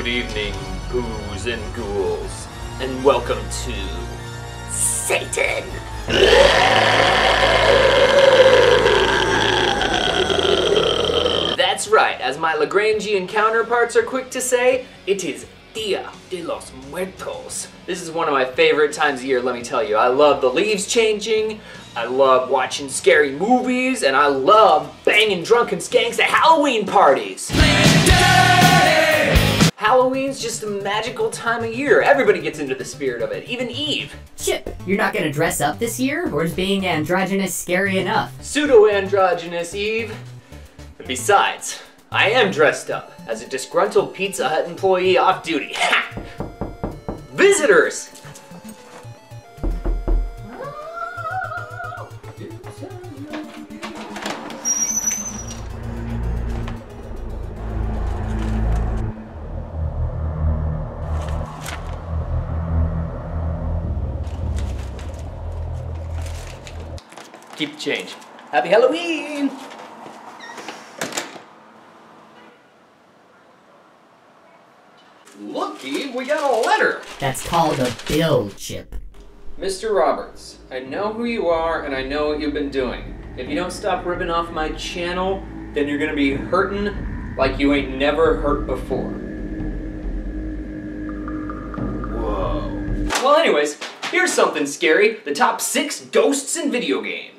evening, boos and ghouls, and welcome to Satan. That's right, as my Lagrangian counterparts are quick to say, it is Dia de los Muertos. This is one of my favorite times of year, let me tell you. I love the leaves changing, I love watching scary movies, and I love banging drunken skanks at Halloween parties. Halloween's just a magical time of year. Everybody gets into the spirit of it, even Eve. Chip, you're not gonna dress up this year? Or is being androgynous scary enough? Pseudo-androgynous, Eve. Besides, I am dressed up as a disgruntled Pizza Hut employee off duty. Ha! Visitors! Keep the change. Happy Halloween! Look, Eve, we got a letter! That's called a bill, Chip. Mr. Roberts, I know who you are and I know what you've been doing. If you don't stop ripping off my channel, then you're gonna be hurting like you ain't never hurt before. Whoa. Well, anyways, here's something scary. The top 6 ghosts in video games.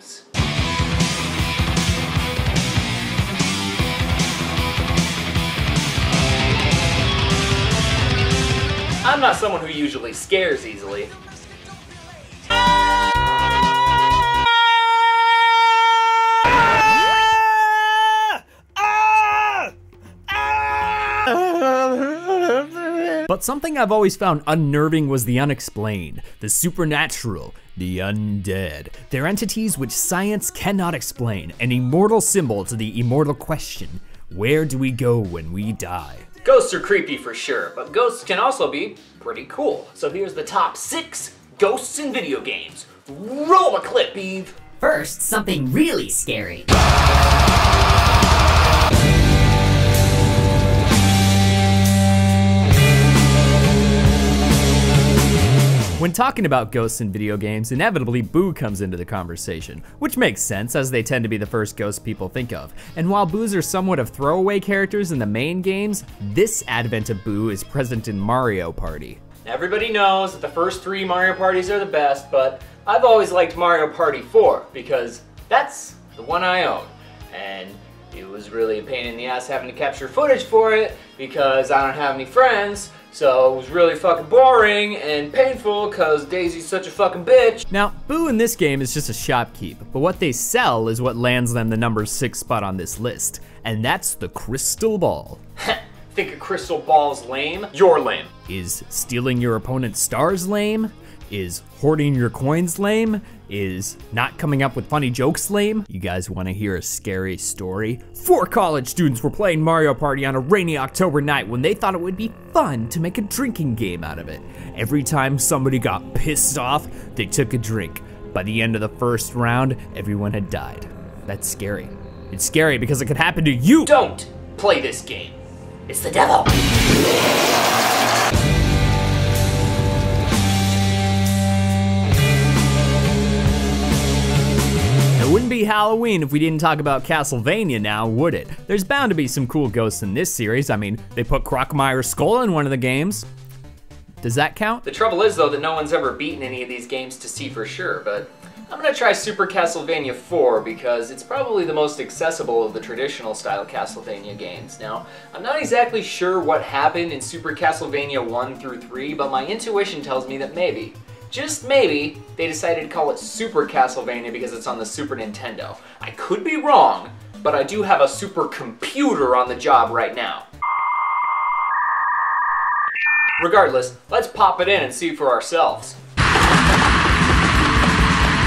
I'm not someone who usually scares easily. But something I've always found unnerving was the unexplained, the supernatural, the undead. They're entities which science cannot explain, an immortal symbol to the immortal question, where do we go when we die? Ghosts are creepy for sure, but ghosts can also be pretty cool. So here's the top 6 ghosts in video games. Roll a clip, Eve. First, something really scary. When talking about ghosts in video games, inevitably Boo comes into the conversation, which makes sense as they tend to be the first ghosts people think of. And while Boos are somewhat of throwaway characters in the main games, this advent of Boo is present in Mario Party. Everybody knows that the first 3 Mario Parties are the best, but I've always liked Mario Party 4 because that's the one I own. And it was really a pain in the ass having to capture footage for it because I don't have any friends. So it was really fucking boring and painful because Daisy's such a fucking bitch. Now, Boo in this game is just a shopkeep, but what they sell is what lands them the number 6 spot on this list, and that's the crystal ball. Think a crystal ball's lame? You're lame. Is stealing your opponent's stars lame? Is hoarding your coins lame? Is not coming up with funny jokes lame? You guys wanna hear a scary story? 4 college students were playing Mario Party on a rainy October night when they thought it would be fun to make a drinking game out of it. Every time somebody got pissed off, they took a drink. By the end of the first round, everyone had died. That's scary. It's scary because it could happen to you. Don't play this game. It's the devil. It wouldn't be Halloween if we didn't talk about Castlevania now, would it? There's bound to be some cool ghosts in this series. I mean, they put Crocmire's skull in one of the games. Does that count? The trouble is though that no one's ever beaten any of these games to see for sure, but I'm gonna try Super Castlevania 4 because it's probably the most accessible of the traditional style Castlevania games. Now, I'm not exactly sure what happened in Super Castlevania 1 through 3, but my intuition tells me that maybe, just maybe, they decided to call it Super Castlevania because it's on the Super Nintendo. I could be wrong, but I do have a super computer on the job right now. Regardless, let's pop it in and see for ourselves.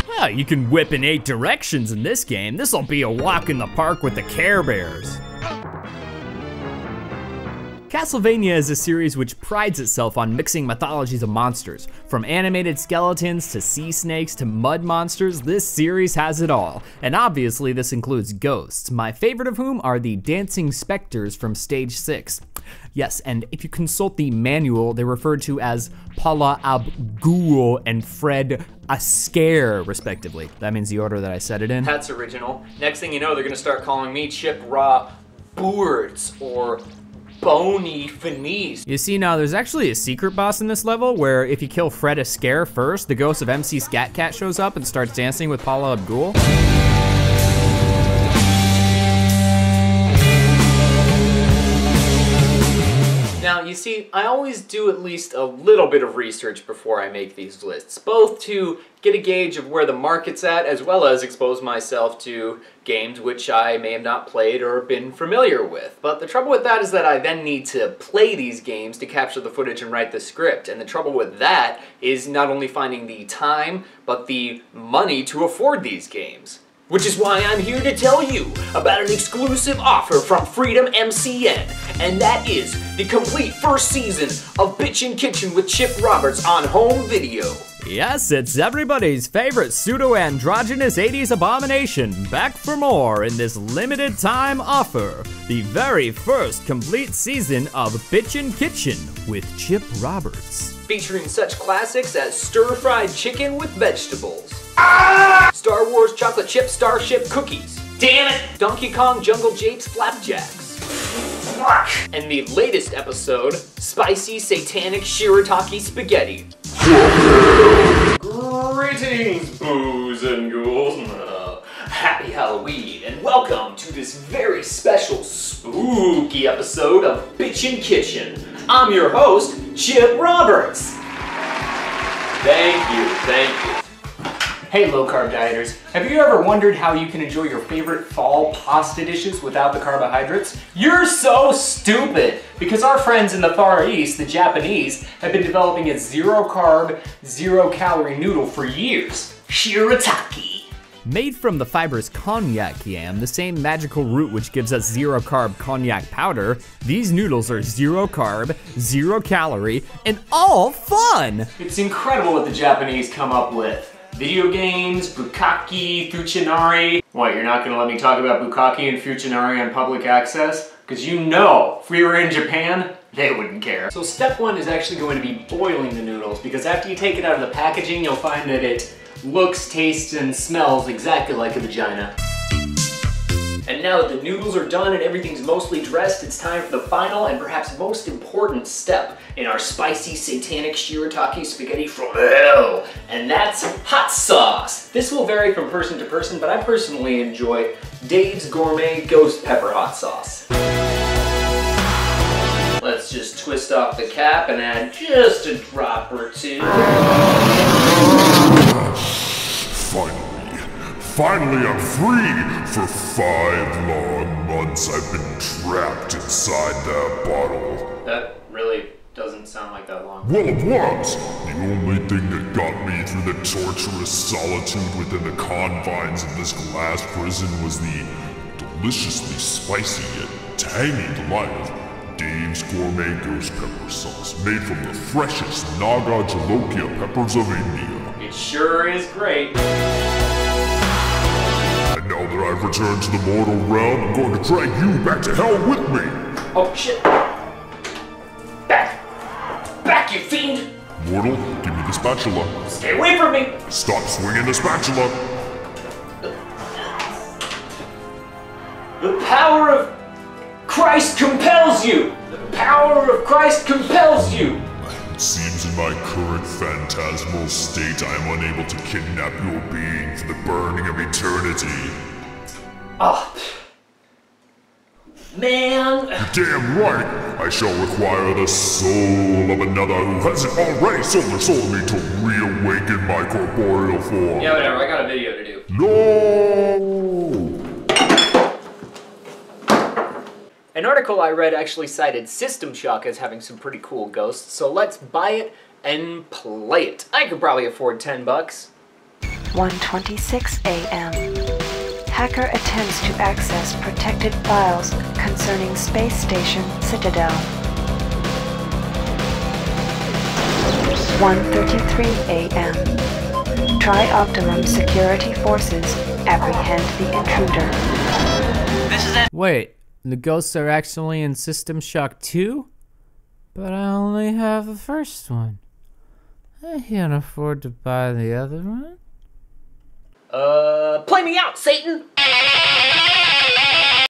Yeah, you can whip in 8 directions in this game. This'll be a walk in the park with the Care Bears. Castlevania is a series which prides itself on mixing mythologies of monsters. From animated skeletons to sea snakes to mud monsters, this series has it all. And obviously this includes ghosts, my favorite of whom are the dancing specters from Stage 6. Yes, and if you consult the manual, they're referred to as Paula Abdul and Fred Asker, respectively. That means the order that I said it in. That's original. Next thing you know, they're gonna start calling me Chip Raw Boords or Bony Finis. You see, now there's actually a secret boss in this level where if you kill Fred Asker first, the ghost of MC Scat Cat shows up and starts dancing with Paula Abdul. Now, you see, I always do at least a little bit of research before I make these lists, both to get a gauge of where the market's at, as well as expose myself to games which I may have not played or been familiar with. But the trouble with that is that I then need to play these games to capture the footage and write the script, and the trouble with that is not only finding the time, but the money to afford these games. Which is why I'm here to tell you about an exclusive offer from Freedom MCN, and that is the complete first season of Bitchin' Kitchen with Chip Roberts on home video. Yes, it's everybody's favorite pseudo-androgynous 80s abomination, back for more in this limited time offer. The very first complete season of Bitchin' Kitchen with Chip Roberts. Featuring such classics as stir-fried chicken with vegetables, Star Wars chocolate chip starship cookies, damn it, Donkey Kong Jungle Japes flapjacks, fuck, and the latest episode, spicy satanic shirataki spaghetti. Greetings, boos and ghouls. Happy Halloween, and welcome to this very special spooky episode of Bitchin' Kitchen. I'm your host, Chip Roberts. Thank you. Hey low-carb dieters, have you ever wondered how you can enjoy your favorite fall pasta dishes without the carbohydrates? You're so stupid! Because our friends in the Far East, the Japanese, have been developing a zero-carb, zero-calorie noodle for years. Shirataki. Made from the fibrous cognac yam, the same magical root which gives us zero-carb cognac powder, these noodles are zero-carb, zero-calorie, and all fun! It's incredible what the Japanese come up with. Video games, bukkake, fuchinari. What, you're not gonna let me talk about bukkake and fuchinari on public access? Because you know, if we were in Japan, they wouldn't care. So step one is actually going to be boiling the noodles, because after you take it out of the packaging, you'll find that it looks, tastes, and smells exactly like a vagina. And now that the noodles are done and everything's mostly dressed, it's time for the final and perhaps most important step in our spicy satanic shirataki spaghetti from hell, and that's hot sauce. This will vary from person to person, but I personally enjoy Dave's Gourmet Ghost Pepper Hot Sauce. Let's just twist off the cap and add just a drop or two. Finally I'm free! For 5 long months I've been trapped inside that bottle. That really doesn't sound like that long. Well, it was! The only thing that got me through the torturous solitude within the confines of this glass prison was the deliciously spicy yet tangy delight of Dave's Gourmet Ghost Pepper Sauce, made from the freshest Naga Jalokia peppers of India. It sure is great. And now that I've returned to the mortal realm, I'm going to drag you back to hell with me! Oh shit! Back! Back, you fiend! Mortal, give me the spatula. Stay away from me! Stop swinging the spatula! The power of Christ compels you! The power of Christ compels you! It seems in my current phantasmal state I am unable to kidnap your being for the burning of eternity. Oh. Man! You're damn right! I shall require the soul of another who hasn't already sold their soul to me to reawaken my corporeal form. Yeah, whatever, I got a video to do. No! An article I read actually cited System Shock as having some pretty cool ghosts, so let's buy it and play it. I could probably afford $10. 1:26 a.m. Hacker attempts to access protected files concerning Space Station Citadel. 1:33 a.m. Tri-Optimum Security Forces apprehend the intruder. Wait, the ghosts are actually in System Shock 2? But I only have the first one. I can't afford to buy the other one. Play me out, Satan!